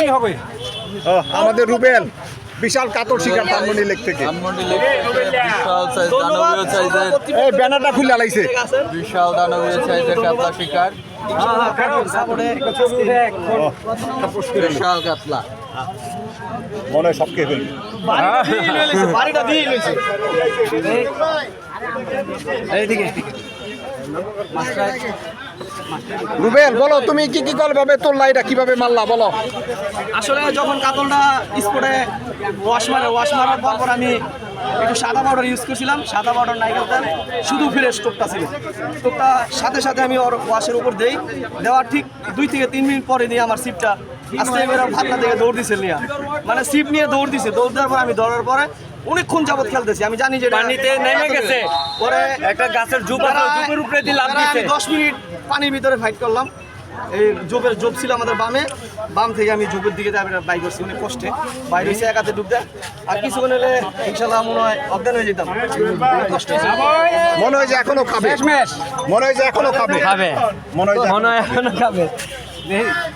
দিলেই হবে। আমাদের রুবেল বিশাল কাতল শিকার ধানমন্ডি লেক থেকে। বিশাল সাইজ দানবীয় সাইজের এই ব্যানারটা খুলে লাইছে। বিশাল দানবীয় সাইজের কাতলা শিকার। বিশাল কাতলা মনে হয় সব খেয়ে ফেলবে। রুবেল বলো তুমি কি কি ভাবে তোললা, এটা কিভাবে মারলা বলো। আসলে যখন কাতলটা স্পটে ওয়াশ মারার পর আমি একটু সাদা পাউডার ইউজ করছিলাম। সাদা পাউডার নাই করতেন, শুধু ফ্রেশ টোপটা ছিল। টোপটা সাথে সাথে আমি ওর ওয়াশের উপর দেওয়ার ঠিক 2 থেকে 3 মিনিট পরে নিয়ে আমার সিপটা আস্তে এবার ভাতনা থেকে দৌড় দিছে নিয়ে, মানে সিপ নিয়ে দৌড় দিছে। দৌড় দেওয়ার পর আমি দৌড়ার পরে অনেকক্ষণ যাবত খেলতেছি। আমি জানি যে পানিতে নেমে গেছে, পরে একটা গাছের জুপের উপরে দিয়ে লাফ দিছে। 10 মিনিট পানির ভিতরে ফাইট করলাম। এই জোপ ছিল আমাদের বাম থেকে আমি জোপের দিকে বাই করছি অনেক কষ্টে। বাইরে হয়েছে একাতে ডুব দেয়, আর কিছুক্ষণ হলে ইনশাল্লাহ মনে হয় অজ্ঞান হয়ে যেতাম। কষ্ট হয়েছে। মনে হয় যে এখনো খাবে, মনে হয় যে এখনো খাবে, খাবে মনে হয় যে মনে হয় এখনো খাবে।